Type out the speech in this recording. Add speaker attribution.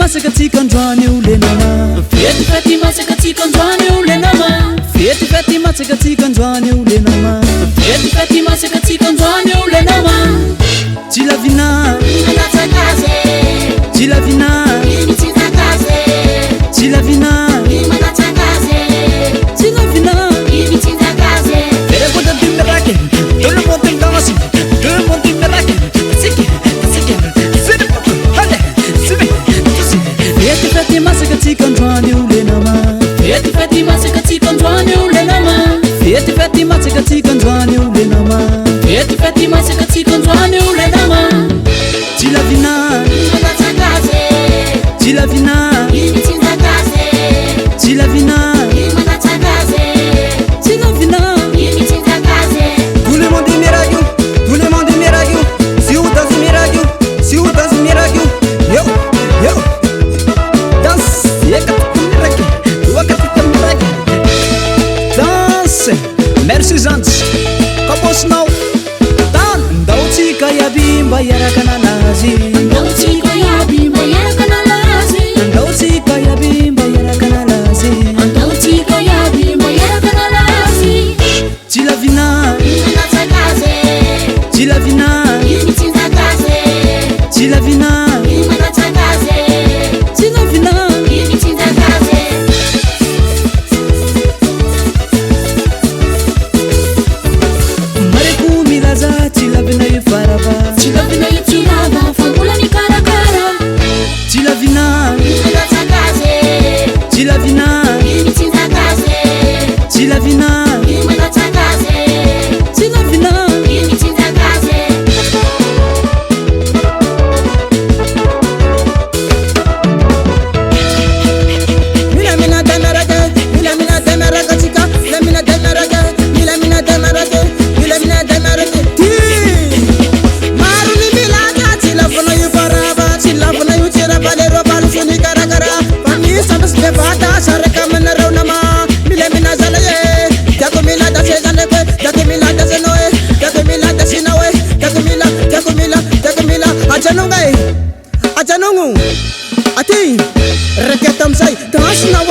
Speaker 1: masakatsika androany ole nama
Speaker 2: Fety masakatsika androany ole nama
Speaker 1: fety masakatsika androany ole nama
Speaker 2: Fety masakatsika androany ole nama
Speaker 1: Jilavina
Speaker 2: Manatsakaze
Speaker 1: Jilavina
Speaker 2: Mitsinzakaze
Speaker 1: Jilavina
Speaker 2: Manatsakaze
Speaker 1: Jilavina
Speaker 2: Mitsinzakaze
Speaker 1: Everybody do the racket Tout le monde est dans la suite Tout le monde est dans la racket Fety masakatsika androany ole nama
Speaker 2: Fety masakatsika androany ole nama
Speaker 1: Fety masakatsika androany ole nama
Speaker 2: Fety masakatsika androany ole nama
Speaker 1: Jilavina
Speaker 2: Manatsakaze
Speaker 1: Jilavina
Speaker 2: Mitsinzakaze
Speaker 1: Jilavina
Speaker 2: Manatsakaze
Speaker 1: Jilavina
Speaker 2: Mitsinzakaze
Speaker 1: Tout le monde est miracle Tout le monde est miracle Si vous dansez miracle Si vous dansez miracle Yo Yo Danse Danse Merci gente Kaposnao Dan Ndautsika yabimba yarakanalazi
Speaker 2: Ndautsika yabimba yarakanalazi
Speaker 1: Ndautsika yabimba yarakanalazi
Speaker 2: Ndautsika yabimba yarakanalazi
Speaker 1: Jilavina
Speaker 2: Manatsakaze
Speaker 1: Jilavina
Speaker 2: Mitsinzakaze
Speaker 1: Jilavina
Speaker 2: Manatsakaze
Speaker 1: Jilavina
Speaker 2: Mitsinzakaze
Speaker 1: Mariku milaza Jilavina yufarava
Speaker 2: Jilavina yufarava Fangula ni karakara
Speaker 1: Jilavina
Speaker 2: Manatsakaze
Speaker 1: Jilavina
Speaker 2: Mitsinzakaze
Speaker 1: Jilavina
Speaker 2: Manatsakaze
Speaker 1: Jilavina
Speaker 2: Mitsinzakaze
Speaker 1: Milamina demerage Milamina demerage chika Milamina demerage Milamina demerage Milamina demerage Ti Maruni milaga Jilavina yufarava Jilavina yuchirava Lero balusuni karakara Pami sabas devata Sareka menarau nama Milamina zalaye Jago mila dase zanekwe Jago mila dase noe Jago mila dase nawe Jago mila Ajanongai Ajanongu Ati Reketam say Das nawe